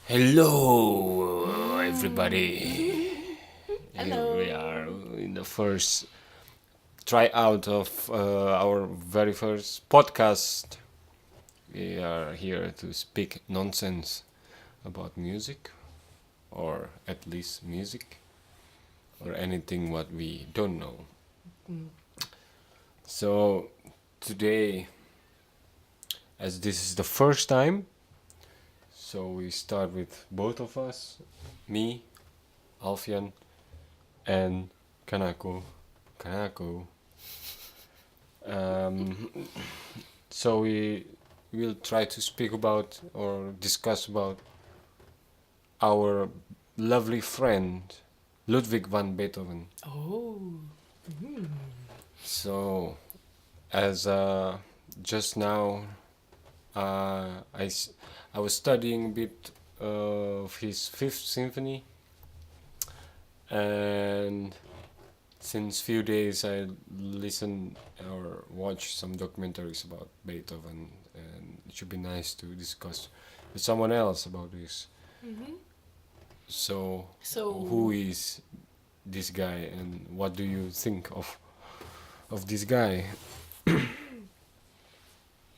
Hello, everybody. Here we Hello. are in the first tryout of our very first podcast. We are here to speak nonsense about music, or at least music, or anything what we don't know. Mm. So, today, as this is the first time, so we start with both of us, me, Alfian, and Kanako. Kanako. Um, so we will try to speak about or discuss about our lovely friend Ludwig van Beethoven. Oh. Mm. So, as just now, uh, I, s- I was studying a bit of his Fifth Symphony, and since few days I listen or watch some documentaries about Beethoven, and it should be nice to discuss with someone else about this. Mm-hmm. So, who So, is this guy, and what do you think of this guy?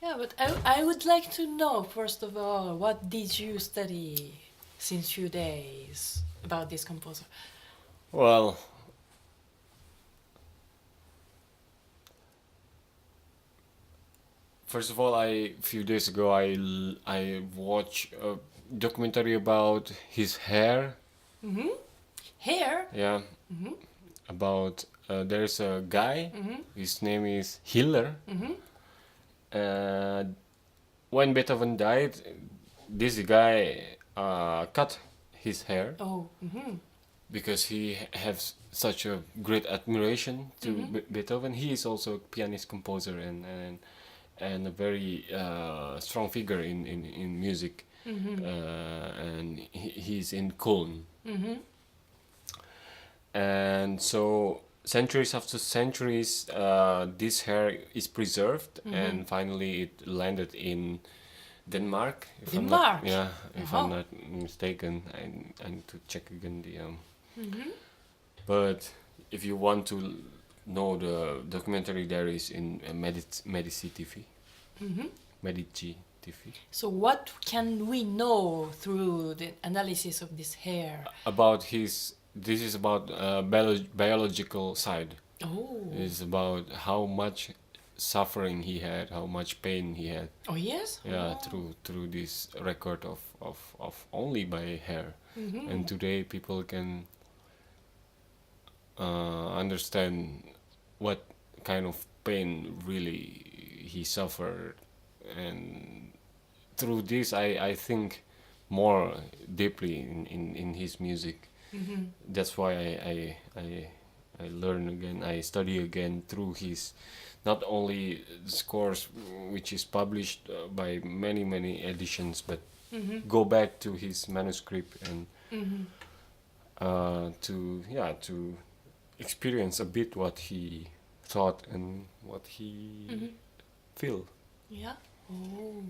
yeah, but I would like to know, first of all, what did you study since few days about this composer? Well, first of all, I few days ago I watched a documentary about his hair. Mm-hmm. Hair? Yeah, Mm-hmm. about there's a guy. Mm-hmm. His name is Hiller. Mm-hmm. Uh, when Beethoven died, this guy cut his hair Oh. Mm-hmm. because he has such a great admiration to Mm-hmm. Beethoven. He is also a pianist, composer, and a very strong figure in music. Mm-hmm. And he's in Köln. Mm-hmm. And so centuries after centuries, this hair is preserved, Mm-hmm. and finally it landed in Denmark. If I'm not, Denmark. yeah, if I'm Oh. not mistaken, I need to check again the. Mm-hmm. But if you want to know the documentary, there is in Medici TV, Mm-hmm. Medici TV, So, what can we know through the analysis of this hair? about his. This is about biological side. Oh. It's about how much suffering he had, how much pain he had. Oh, yes? Yeah, Oh. through this record of only by hair. Mm-hmm. And today people can understand what kind of pain really he suffered, and through this I think more deeply in his music. Mm-hmm. That's why I learn again, I study again through his not only scores which is published by many editions, but Mm-hmm. go back to his manuscript and Mm-hmm. to experience a bit what he thought and what he Mm-hmm. feel. Yeah. Oh.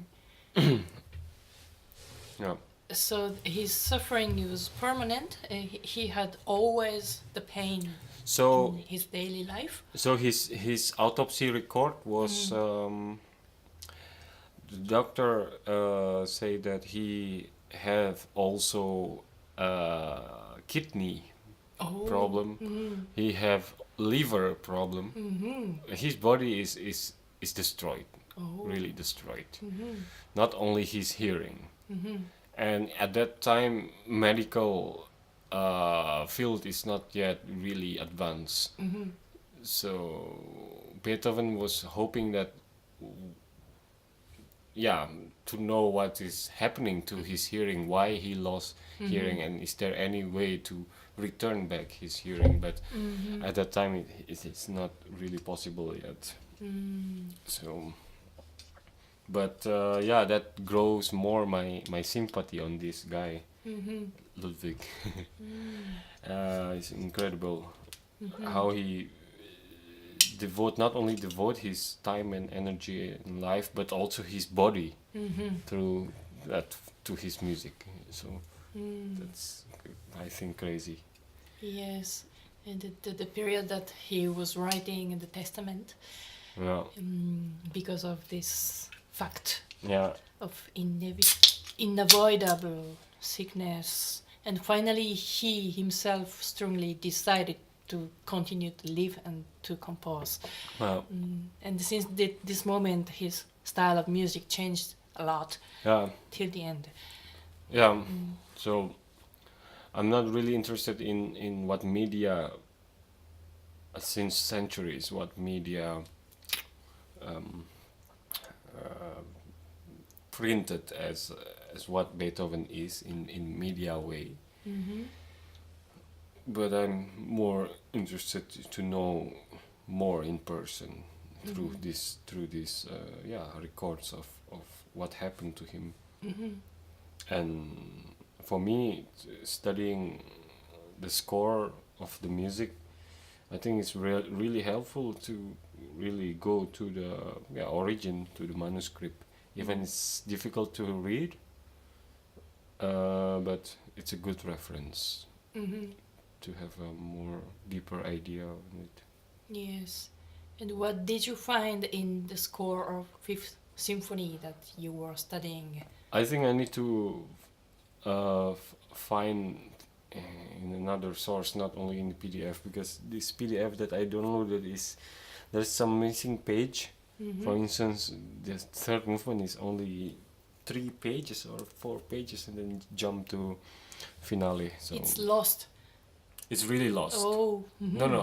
Yeah. So his suffering was permanent. He had always the pain So in his daily life. his autopsy record was the doctor say that he have also kidney Oh. problem. Mm-hmm. He have liver problem. Mm-hmm. His body is destroyed, Oh. really destroyed. Mm-hmm. Not only his hearing. Mm-hmm. And at that time, medical field is not yet really advanced. Mm-hmm. So Beethoven was hoping that, yeah, to know what is happening to his hearing, why he lost hearing, and is there any way to return back his hearing. But Mm-hmm. at that time, it's not really possible yet. Mm-hmm. So, but yeah, that grows more my sympathy on this guy, Mm-hmm. Ludwig. Mm-hmm. It's incredible Mm-hmm. how he not only devote his time and energy in life, but also his body Mm-hmm. through that to his music. So Mm. that's, I think, crazy. Yes, and the period that he was writing the Testament, Yeah, because of this fact yeah, of unavoidable sickness, and finally he himself strongly decided to continue to live and to compose. well, And since this moment, his style of music changed a lot yeah, till the end. yeah. So I'm not really interested in what media, since centuries, what media um, uh, printed as what Beethoven is in media way. Mm-hmm. But I'm more interested to know more in person through Mm-hmm. these records of what happened to him. Mm-hmm. And for me, studying the score of the music, I think it's really helpful to really go to the origin, to the manuscript. Even it's difficult to read, but it's a good reference Mm-hmm. to have a more deeper idea on it. Yes. And what did you find in the score of Fifth Symphony that you were studying? I think I need to find in another source, not only in the PDF, because this PDF that I downloaded there's some missing page. Mm-hmm. For instance, the third movement is only 3 pages or 4 pages, and then jump to finale. So It's lost. it's really lost. Oh. Mm-hmm. No,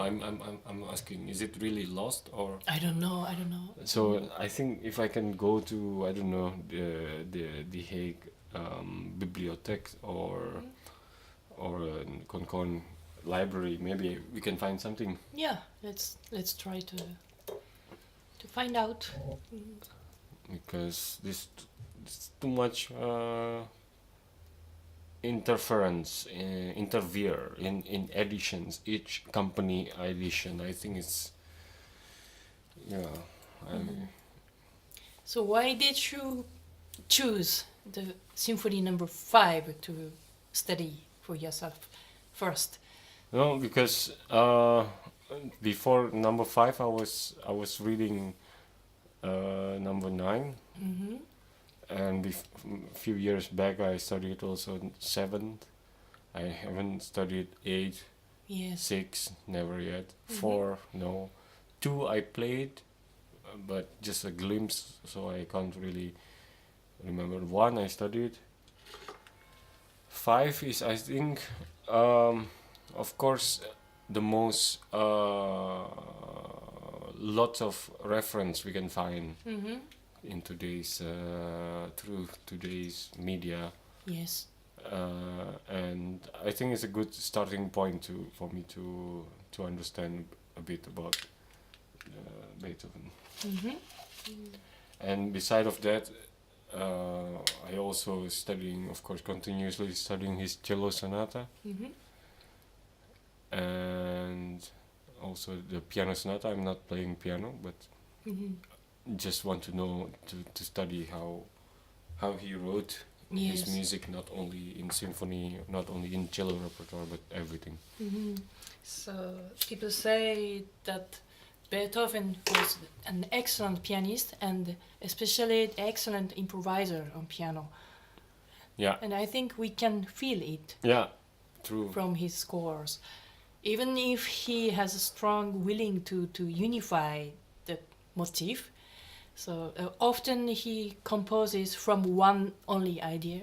I'm asking, is it really lost or? I don't know. I don't know. So I think if I can go to, I don't know, the Hague Bibliothek or Concon library, maybe we can find something. Yeah. Let's try to find out. Because this too much interference, interfere in editions, each company edition. I think it's, yeah. So why did you choose the Symphony Number 5 to study for yourself first? No, because before number 5, I was reading number 9, Mm-hmm. and a few years back I studied also 7th. I haven't studied 8, Yes. 6, never yet. Mhm. 4, no. 2 I played, but just a glimpse, so I can't really remember. 1 I studied. 5 is, I think, of course, the most lots of reference we can find Mm-hmm. in today's through today's media, Yes. and I think it's a good starting point for me to understand a bit about Beethoven. Mm-hmm. And beside of that, I also studying, of course, continuously studying his cello sonata, Mm-hmm. and also the piano sonata. I'm not playing piano, but Mm-hmm. just want to know to study how he wrote Yes. his music, not only in symphony, not only in cello repertoire, but everything. Mm-hmm. So people say that Beethoven was an excellent pianist and especially excellent improviser on piano. Yeah, And I think we can feel it yeah, true. from his scores. Even if he has a strong willing to unify the motif, so often he composes from one only idea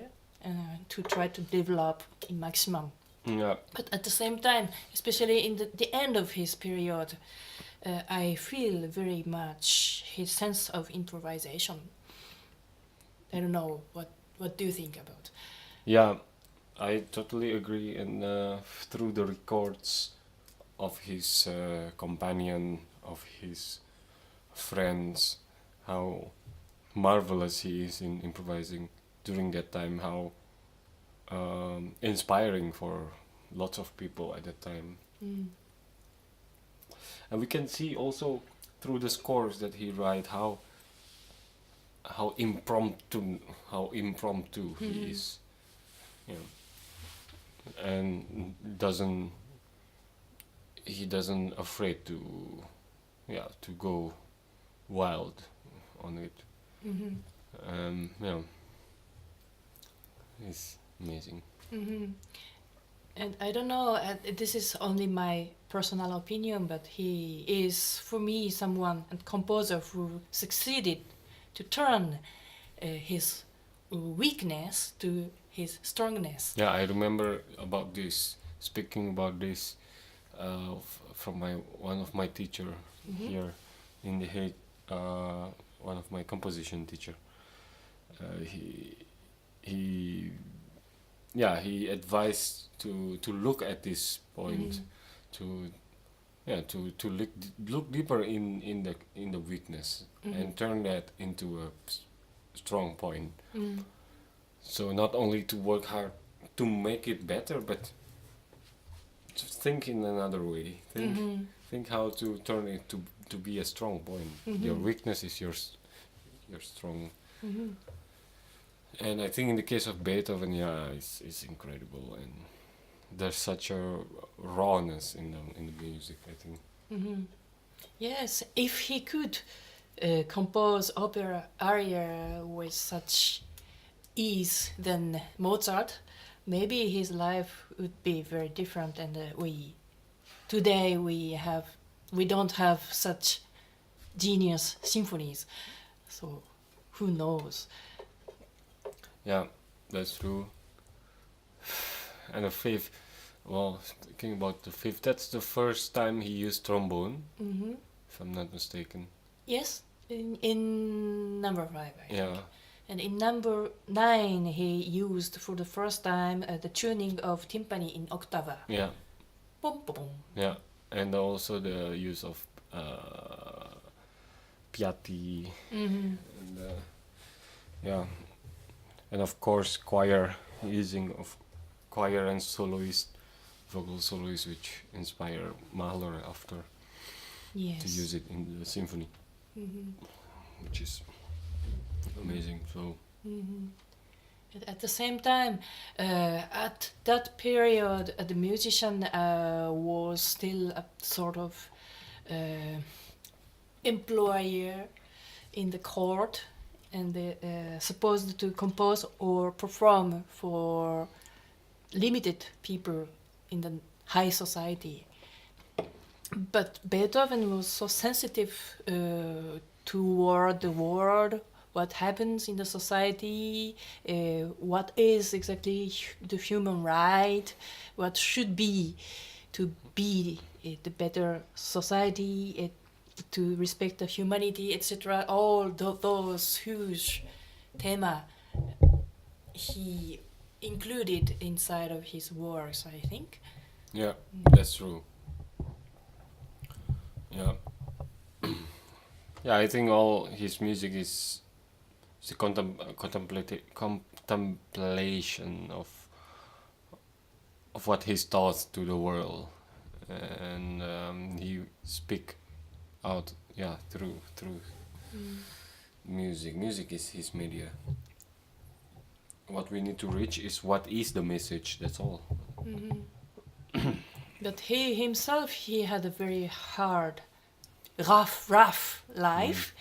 to try to develop in maximum. Yeah, But at the same time, especially in the end of his period, I feel very much his sense of improvisation. I don't know, what do you think about? yeah, I totally agree. And through the records of his companion, of his friends, how marvelous he is in improvising during that time, how inspiring for lots of people at that time. Mm. And we can see also through the scores that he write how how impromptu he is, you know, and he doesn't afraid to to go wild on it. Yeah, it's amazing. And I don't know, this is only my personal opinion, but he is, for me, someone and composer who succeeded to turn his weakness to his strongness. Yeah, I remember about this. Speaking about this, from my one of my teacher here in the Hague, one of my composition teacher. He he he advised to look at this point, to look deeper in the weakness and turn that into a strong point. So not only to work hard to make it better, but to think in another way. Think how to turn it to be a strong point. Your weakness is your strong. And I think in the case of Beethoven, it's incredible, and there's such a rawness in the music, I think. Yes, if he could compose opera aria with such ease than Mozart, maybe his life would be very different, and today we don't have such genius symphonies, so who knows. Yeah, that's true. And the fifth, well, speaking about the fifth, that's the first time he used trombone, if I'm not mistaken. Yes, in number 5, I think. Yeah. And in number 9, he used for the first time the tuning of timpani in oktava. Yeah. Boom, boom, boom. Yeah, and also the use of piatti, and and of course using of choir and vocal soloist, which inspire Mahler after Yes. to use it in the symphony, which is amazing. So. At the same time, at that period, the musician was still a sort of employer in the court, and supposed to compose or perform for limited people in the high society. But Beethoven was so sensitive toward the world, what happens in the society, what is exactly the human right, what should be to be the better society, to respect the humanity, etc. All those huge thema he included inside of his works, I think. Yeah, that's true. Yeah. Yeah, I think all his music is a contemplation of what his thoughts to the world, and he speak out through music. Music is his media. What we need to reach is what is the message. That's all. But he himself, he had a very hard, rough life.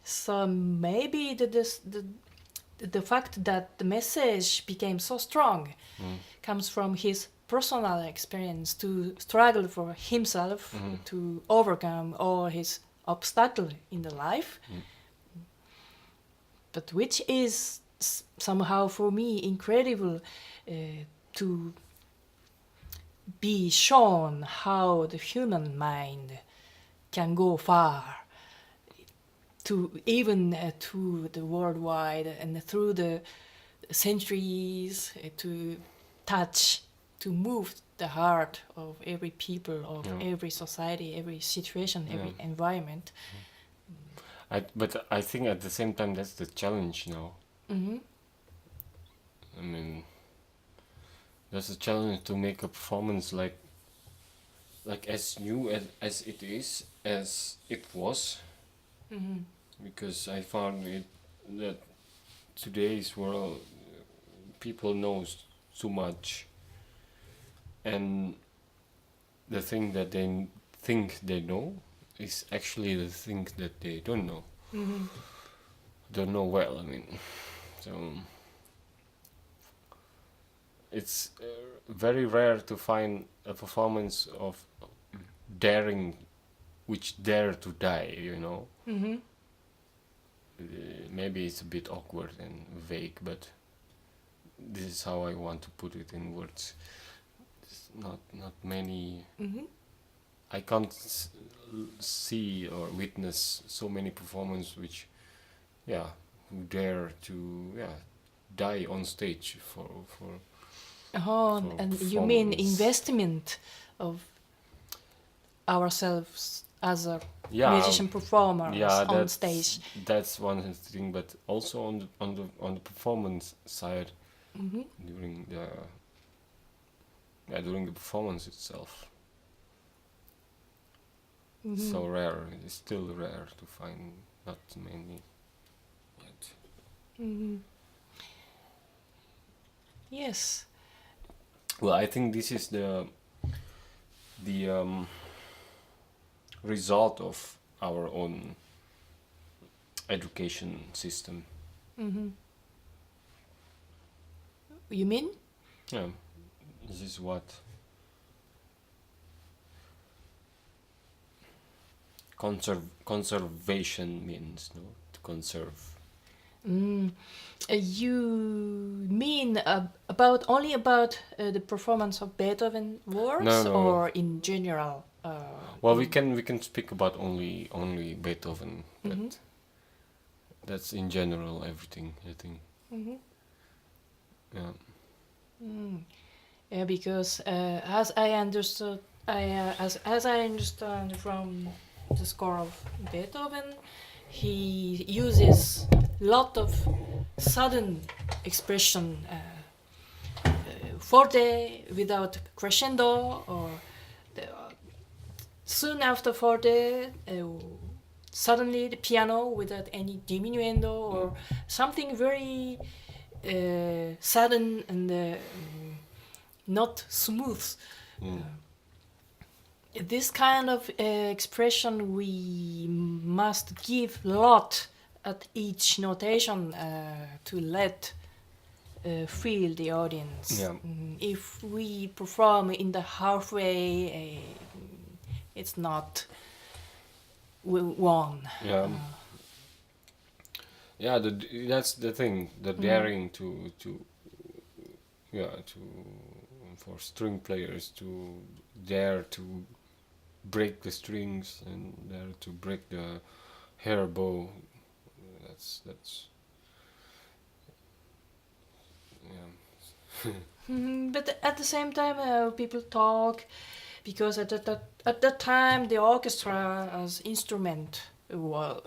So maybe the fact that the message became so strong comes from his personal experience to struggle for himself, to overcome all his obstacles in the life. But which is somehow for me incredible to be shown how the human mind can go far, to even to the worldwide and through the centuries, to touch, to move the heart of every people, of every society, every situation, every environment. But I think at the same time that's the challenge now. I mean, that's a challenge to make a performance like as new as it was, because I found it that today's world people knows too much, and the thing that they think they know is actually the thing that they don't know. Mm-hmm. Don't know well. I mean, so it's very rare to find a performance of daring, which dare to die. You know, Mm-hmm. maybe it's a bit awkward and vague, but this is how I want to put it in words. It's not many. Mm-hmm. I can't see or witness so many performances which, yeah, who dare to, yeah, die on stage Oh, for and you mean performance. investment of ourselves as a Yeah, musician performers yeah, on stage. that's one thing, but also on the performance side Mm-hmm. during the during the performance itself. Mm-hmm. So rare. It's still rare to find, not many yet. Mm-hmm. Yes. Well, I think this is the result of our own education system. Mm-hmm. You mean? Yeah, this is what conservation means. No, to conserve. Mm. You mean only about the performance of Beethoven No, works, no. or in general? Well, we can speak about only Beethoven, but Mm-hmm. that's in general everything. I think. Mm-hmm. Yeah. Mm. Yeah, because as I understood, as I understand from the score of Beethoven, he uses lot of sudden expression, forte without crescendo, or the, soon after forte, suddenly the piano without any diminuendo, or something very sudden and not smooth. Mm. This kind of expression we must give lot at each notation to let feel the audience. Yeah. If we perform in the halfway, it's not one. Yeah. Yeah, that's the thing. The daring to yeah to for string players to dare to break the strings and dare to break the hair bow. That's yeah. But at the same time, people talk because at that time the orchestra as instrument, well,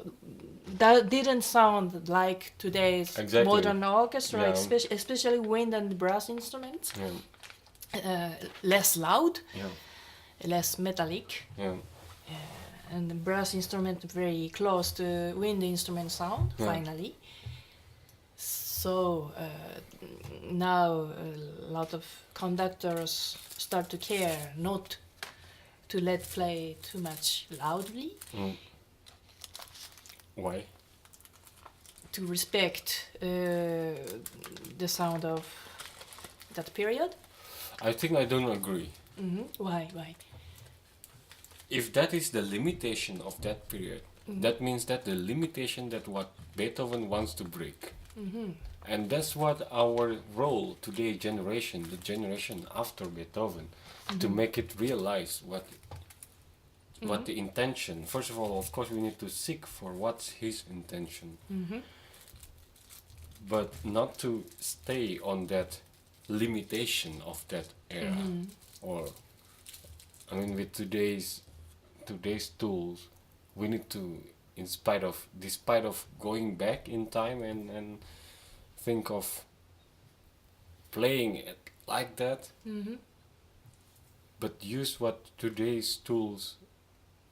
that didn't sound like today's Exactly. modern orchestra, Yeah. especially wind and brass instruments, Yeah. less loud, Yeah. less metallic, Yeah. and the brass instrument very close to wind instrument sound. Yeah. Finally, so now a lot of conductors start to care not to let play too much loudly, Mm. Why? to respect the sound of that period. I think I don't agree. Why? If that is the limitation of that period, that means that the limitation that what Beethoven wants to break. And that's what our role today generation, the generation after Beethoven, to make it realize what the intention. First of all, of course, we need to seek for what's his intention, but not to stay on that limitation of that era. Or, I mean, with today's tools, we need to, despite of going back in time and think of playing it like that, but use what today's tools,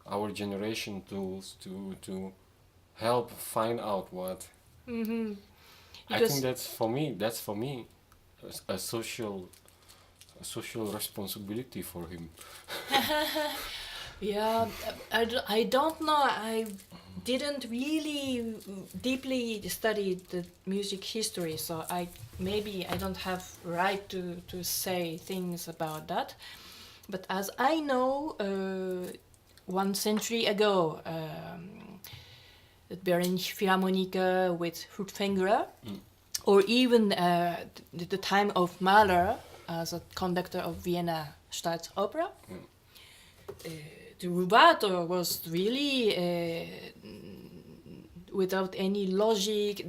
our generation tools, to help find out what Mm-hmm. I think Because that's for me a social responsibility for him. yeah, I don't know. I didn't really deeply study the music history, so maybe I don't have right to say things about that. But as I know, 1 century ago, the Berlin Philharmonic with Furtwängler, or even the time of Mahler as a conductor of Vienna Staatsoper, the rubato was really without any logic.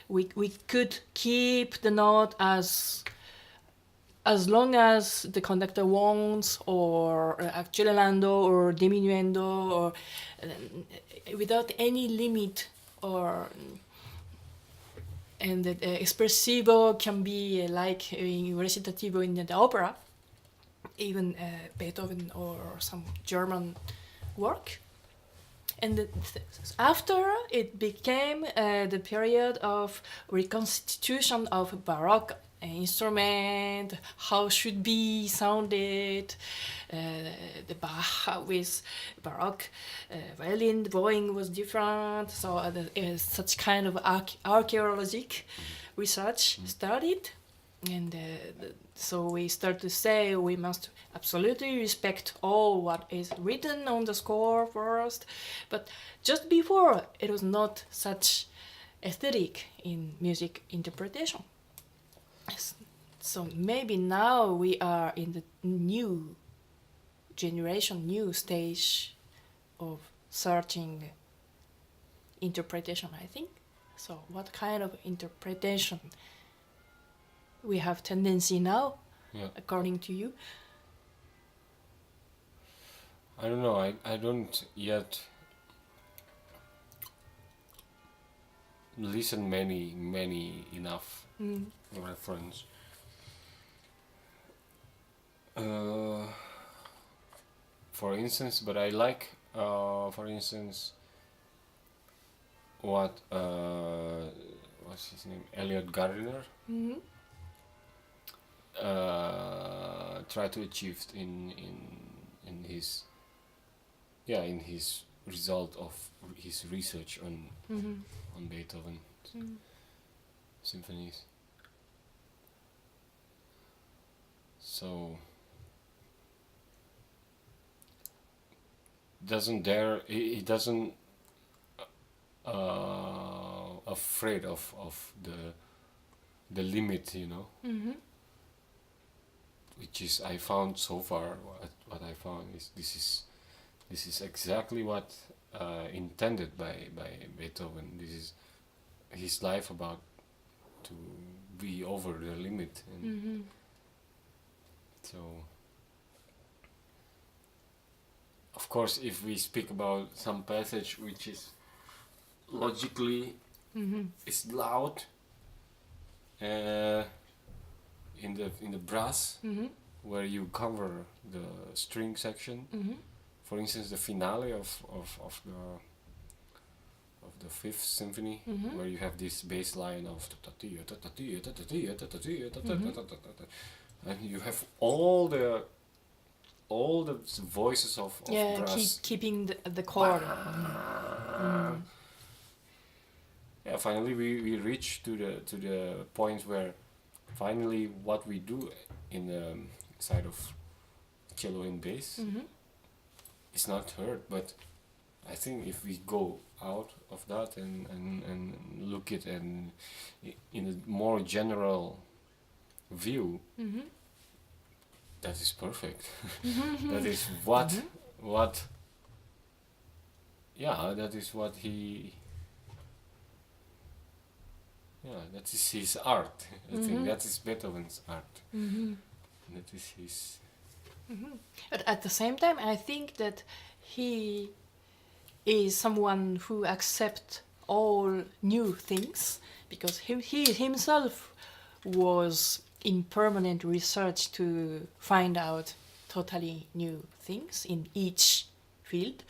We could keep the note as long as the conductor wants, or accelerando or diminuendo, or without any limit, or and the espressivo can be like in recitativo in the opera, even Beethoven or some German work. And after it became the period of reconstitution of Baroque instrument, how should be sounded, the Bach with Baroque violin bowing was different, so such kind of archaeological research started, and so we start to say we must absolutely respect all what is written on the score first, but just before it was not such aesthetic in music interpretation. So maybe now we are in the new generation, new stage of searching interpretation, I think. So what kind of interpretation we have tendency now, Yeah. according to you? I don't know. I don't yet listen many enough reference. For instance, but I like, for instance, what what's his name, Elliot Gardner Mm-hmm. tried to achieve in his in his result of his research Mm-hmm. on Beethoven symphonies. So he doesn't afraid of the limit, Mm-hmm. which is I found so far. What I found is this is exactly what intended by Beethoven. This is his life about to be over the limit, and Mm-hmm. so of course if we speak about some passage which is logically Mm-hmm. is loud in the brass Mm-hmm. where you cover the string section. Mm-hmm. For instance, the finale of the Fifth Symphony, Mm-hmm. where you have this bass line of and you have all the voices of Yeah, brass. keeping the chord. Yeah, finally we reach to the point where finally what we do in the side of cello and bass Mm-hmm. is not heard, but I think if we go out of that and look it and in a more general view, Mm-hmm. that is perfect. That is what that is what he that is his art. I think that is Beethoven's art. Mm-hmm. That is his. Mm-hmm. But at the same time, I think that he is someone who accepts all new things, because he himself was in permanent research to find out totally new things in each field.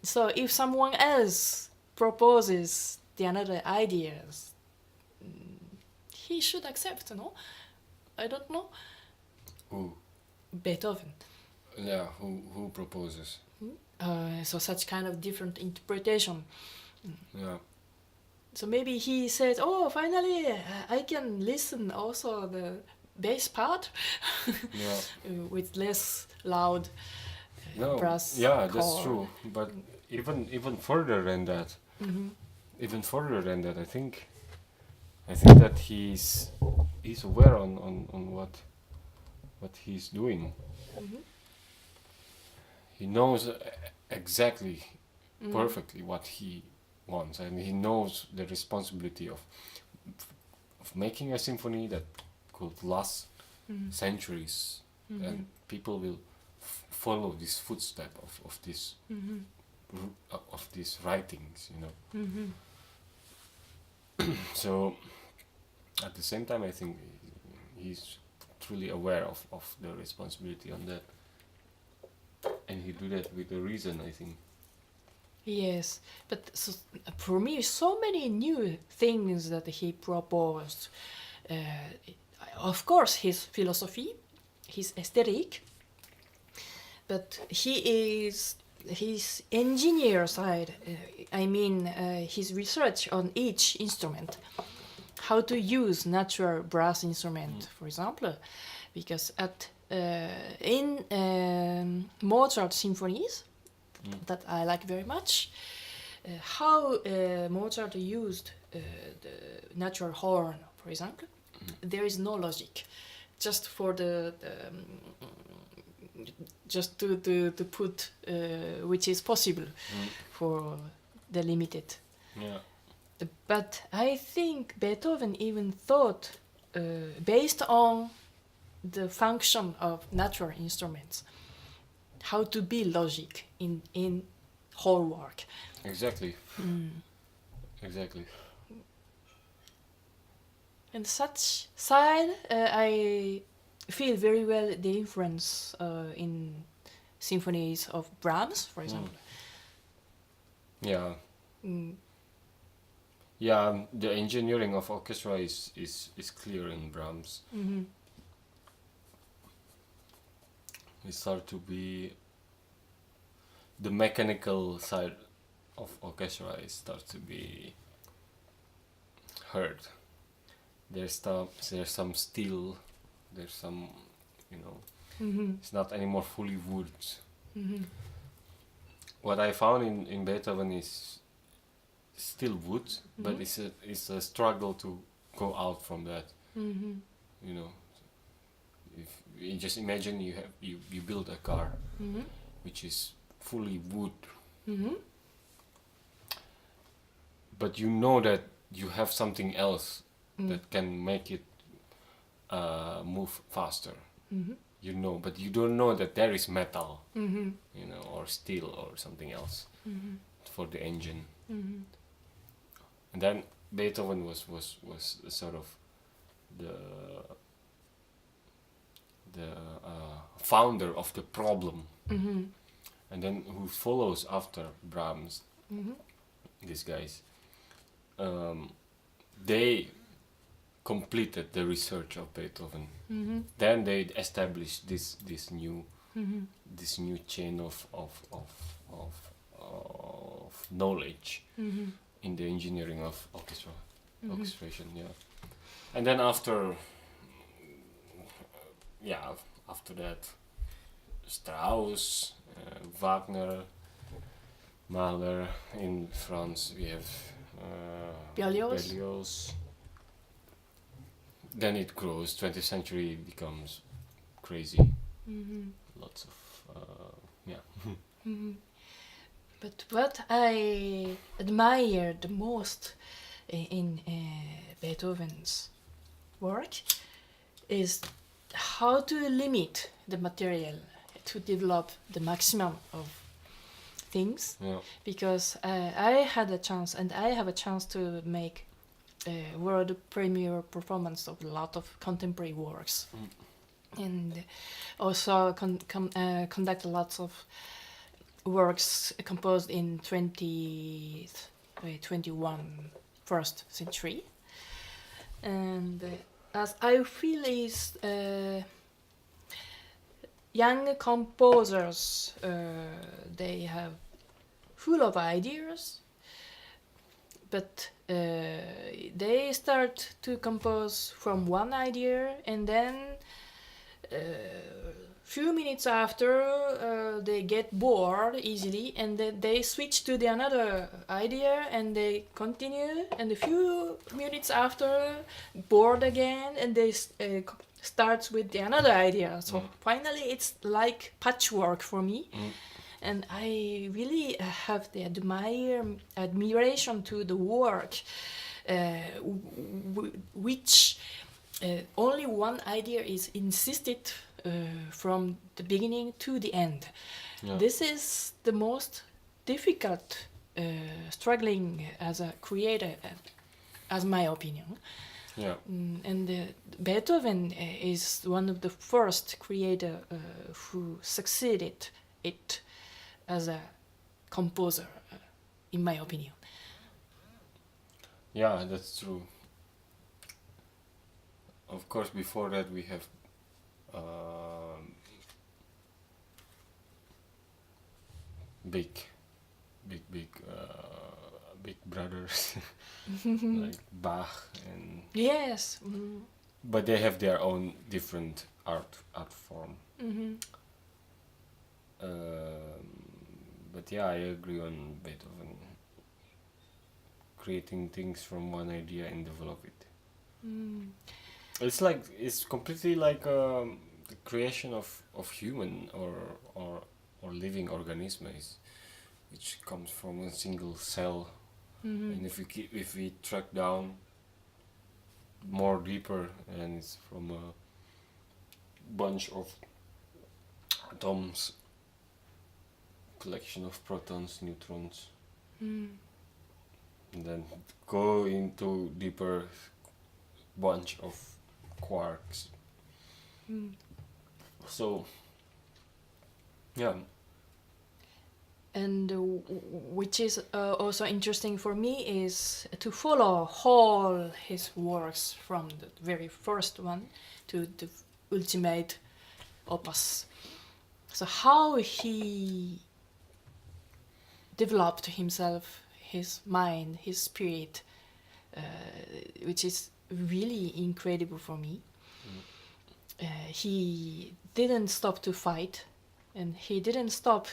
So if someone else proposes the another ideas, he should accept, no? I don't know. Who? Beethoven. Yeah, who proposes? So such kind of different interpretation. Yeah. So maybe he says, "Oh, finally, I can listen also the bass part Yeah. with less loud No. brass Yeah, that's chord." true. But even further than that, Mhm. even further than that, I think that he's aware on what he's doing. Mhm. He knows exactly Mhm. perfectly what he wants, and he knows the responsibility of making a symphony that could last Mhm. centuries, Mhm. and people will follow this footstep of this Mhm. of these writings, you know. Mhm. So at the same time, I think he's truly aware of the responsibility on that, and he do that with a reason, I think. Yes, but so, for me, so many new things that he proposed. Uh, of course, his philosophy, his aesthetic, but his engineer side. I mean, his research on each instrument, how to use natural brass instrument, for example, because in Mozart symphonies that I like very much, how Mozart used the natural horn, for example, there is no logic, just for just to put which is possible for the limited. Yeah. But I think Beethoven even thought, based on the function of natural instruments, how to be logic in whole work. Exactly. Exactly. And such side, I feel very well the influence in symphonies of Brahms, for example. Yeah. Mm. Yeah, the engineering of orchestra is clear in Brahms. Mhm. It start to be the mechanical side of orchestra is start to be heard. There's some steel, there's some, you know, Mhm. it's not anymore fully wood. Mhm. What I found in Beethoven is still wood, but it's a struggle to go out from that. Mhm. You know, if you just imagine you build a car Mhm. which is fully wood, Mhm. but you know that you have something else that can make it move faster. Mhm. You know, but you don't know that there is metal, Mhm. you know, or steel or something else Mhm. for the engine. Mhm. And then Beethoven was sort of the the founder of the problem, Mhm. and then who follows after Brahms, Mhm. these guys, they completed the research of Beethoven. Mhm. Then they established Mhm. this new chain of knowledge Mhm. in the engineering of orchestration. Yeah, and then after that, Strauss, Wagner, Mahler. In France, we have Berlioz. Berlioz. Then it grows. 20th century becomes crazy. Mhm. Lots of yeah. Mhm. But what I admire the most in Beethoven's work is how to limit the material to develop the maximum of things. Yeah. Because I had a chance, and I have a chance to make a world premiere performance of a lot of contemporary works, and also conduct lots of works composed in 21 21st century. And as I feel is young composers, they have full of ideas, but they start to compose from one idea, and then few minutes after they get bored easily, and then they switch to the another idea and they continue, and a few minutes after bored again, and they starts with the another idea. So finally it's like patchwork for me. And I really have the admiration to the work, which only one idea is insisted from the beginning to the end. Yeah. This is the most difficult struggling as a creator, as my opinion. Yeah. And Beethoven is one of the first creator who succeeded it as a composer, in my opinion. Yeah, that's true. Of course, before that we have big, big brothers like Bach, and Yes. but they have their own different art form. But yeah, I agree on Beethoven. Creating things from one idea and develop it. It's completely like the creation of human or living organisms, which comes from a single cell. And if we track down more deeper, and it's from a bunch of atoms, collection of protons, neutrons, and then go into deeper bunch of quarks. So yeah. And which is also interesting for me is to follow all his works from the very first one to the ultimate opus. So how he developed himself, his mind, his spirit, which is really incredible for me. He didn't stop to fight, and he didn't stop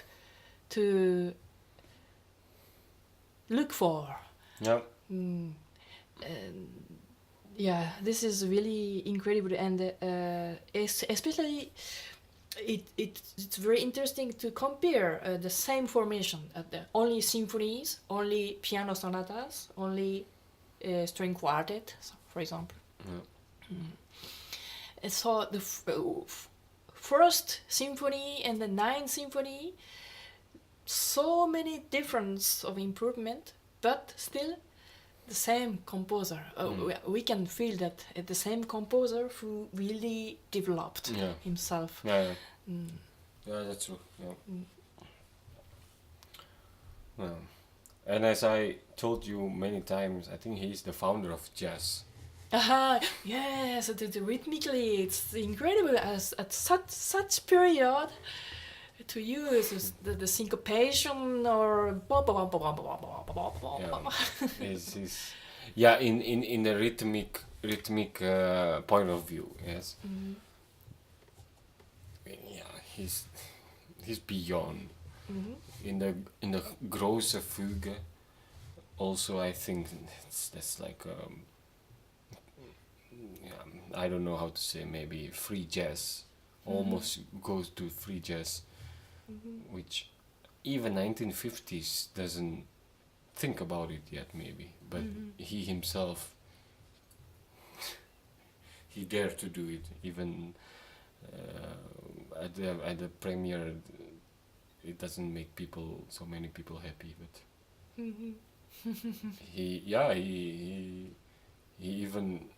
to look for. Yeah. Yeah, this is really incredible, and especially it's very interesting to compare the same formation, only symphonies, only piano sonatas, only string quartet, for example. And so the first symphony and the ninth symphony, so many difference of improvement, but still the same composer. We can feel that the same composer who really developed himself. Yeah. Yeah, that's true. Yeah. Yeah. And as I told you many times, I think he's the founder of jazz. Yes, the rhythmically it's incredible as at such period to use the syncopation or yeah, in the rhythmic point of view, yes. Yeah, he's beyond. In the grosse Fuge, also I think that's like I don't know how to say, maybe free jazz, almost goes to free jazz, which even 1950s doesn't think about it yet, maybe, but he himself he dared to do it, even at the premiere. It doesn't make so many people happy, but he even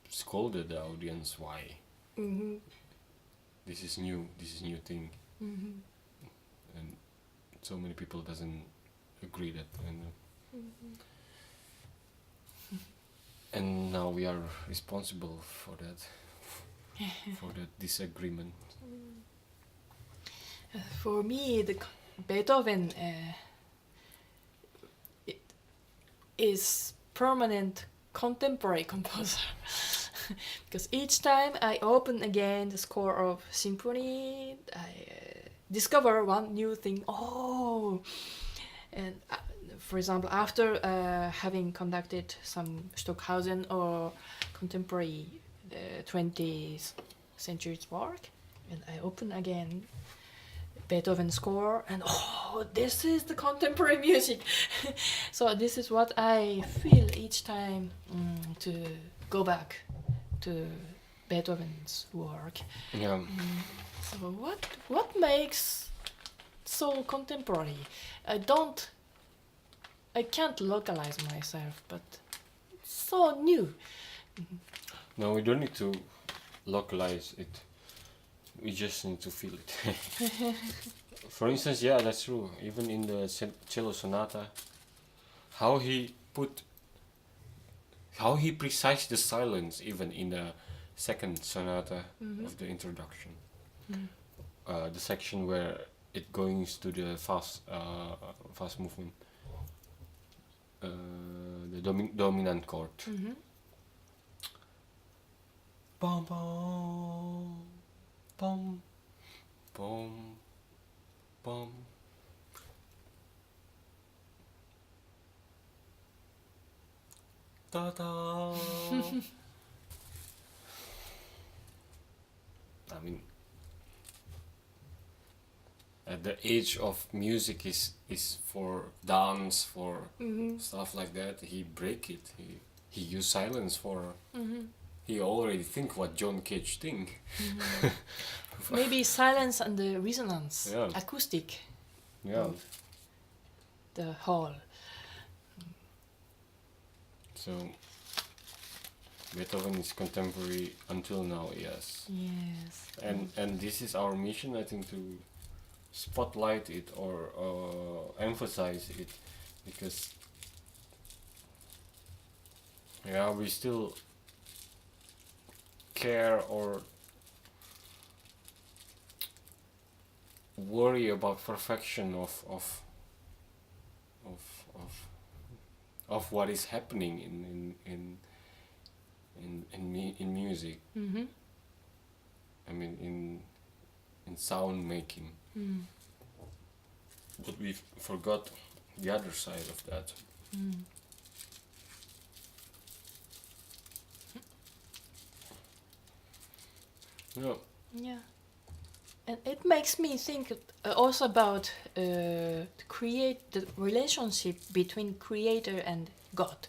scolded the audience why this is new thing, and so many people doesn't agree that, and And now we are responsible for that, for that disagreement. For me, Beethoven it is permanent contemporary composer. Because each time I open again the score of symphony, I discover one new thing. Oh, and for example, after having conducted some Stockhausen or contemporary 20th century's work, and I open again Beethoven score, and oh, this is the contemporary music. So this is what I feel each time to go back to Beethoven's work. Yeah. So what makes so contemporary? I can't localize myself, but it's so new. No, we don't need to localize it. We just need to feel it. For instance, yeah, that's true. Even in the cello sonata, how he precised the silence even in the second sonata of the introduction. The section where it goes to the fast movement, the dominant chord. Bum bum bum bum bum. Da da. I mean, at the age of music is for dance, for stuff like that. He break it. He use silence for. He already think what John Cage think. Maybe silence and the resonance, Yeah. acoustic, Yeah. the hall. So Beethoven is contemporary until now, yes. Yes. And this is our mission, I think, to spotlight it or emphasize it, because yeah, we still care or worry about perfection of what is happening in music. I mean in sound making. But we forgot the other side of that. No. Yeah. And it makes me think also about create the relationship between creator and God.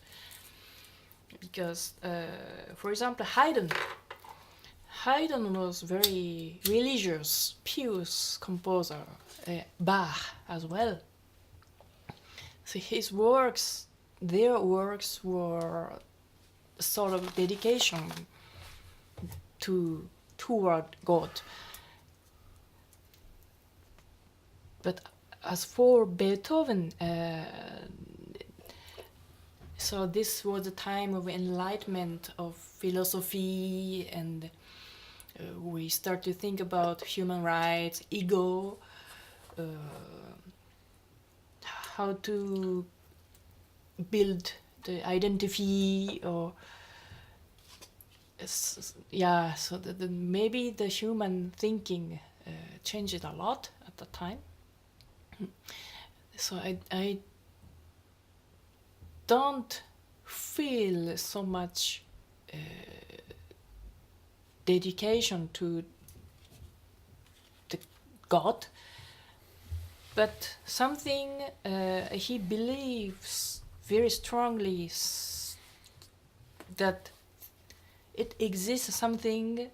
Because, for example, Haydn was very religious, pious composer. Bach as well. So their works were a sort of dedication toward God. But as for Beethoven, so this was a time of enlightenment of philosophy, and we start to think about human rights, ego, how to build the identity, or yeah, so maybe the human thinking changed a lot at the time. So I don't feel so much dedication to the God, but something he believes very strongly that it exists something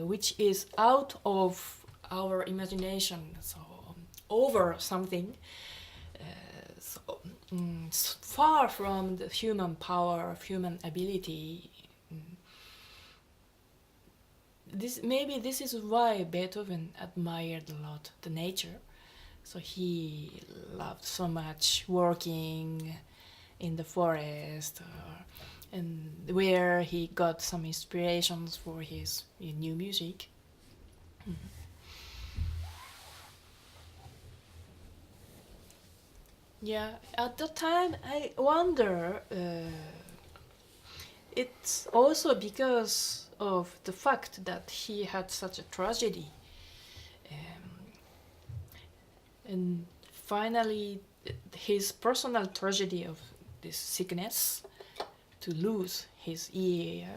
which is out of our imagination, so over something, far from the human power, human ability. This is why Beethoven admired a lot the nature. So he loved so much working in the forest, and where he got some inspirations for his new music. Yeah, at the time I wonder, it's also because of the fact that he had such a tragedy. And finally, his personal tragedy of this sickness, to lose his ear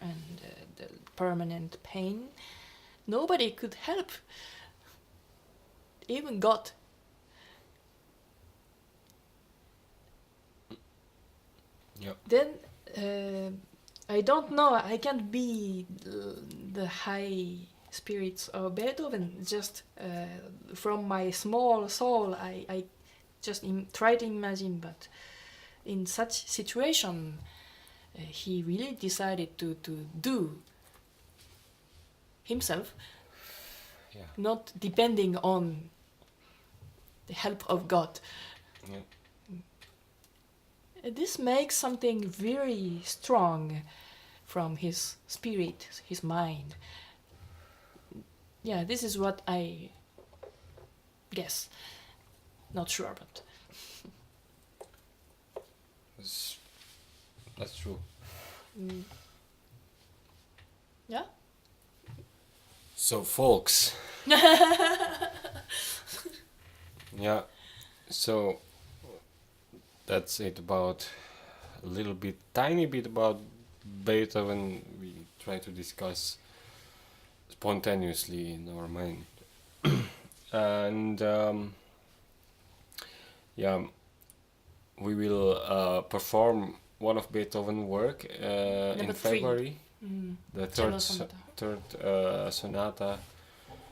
and the permanent pain, nobody could help, even God. Yeah. Then I don't know, I can't be the high spirits of Beethoven. Just from my small soul, I just try to imagine, but in such situation, he really decided to do himself, Yeah. not depending on the help of God. Yeah. This makes something very strong from his spirit, his mind. Yeah, this is what I guess. Not sure, but That's true. yeah. So, folks. Yeah. So that's it about a little bit, tiny bit about Beethoven. We try to discuss spontaneously in our mind, and yeah, we will perform one of Beethoven work in Number 3. February. The Cello third sonata. sonata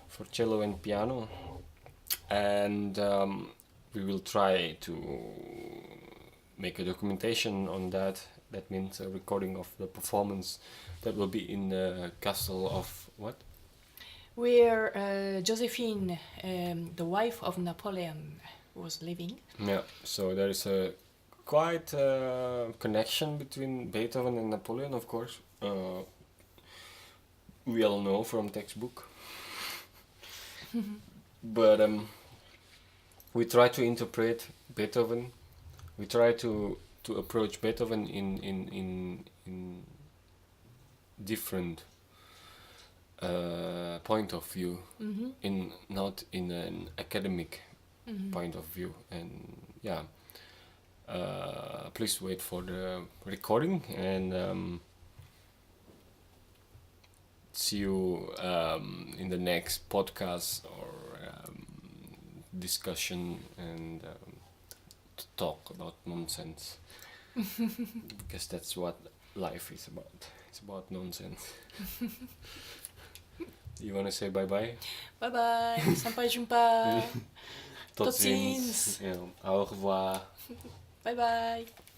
for cello and piano, and we will try to make a documentation on that. That means a recording of the performance that will be in the castle of what? Where Josephine, the wife of Napoleon, was living. Yeah, so there is a quite connection between Beethoven and Napoleon, of course. We all know from textbook. But we try to interpret Beethoven. We try to approach Beethoven in different point of view, in not in an academic point of view. And yeah, please wait for the recording, and see you in the next podcast or discussion, and to talk about nonsense. Because that's what life is about. It's about nonsense. You want to say bye-bye? Bye bye. Sampai jumpa. Tot Tot ziens. ziens. Ja, au revoir. Bye bye.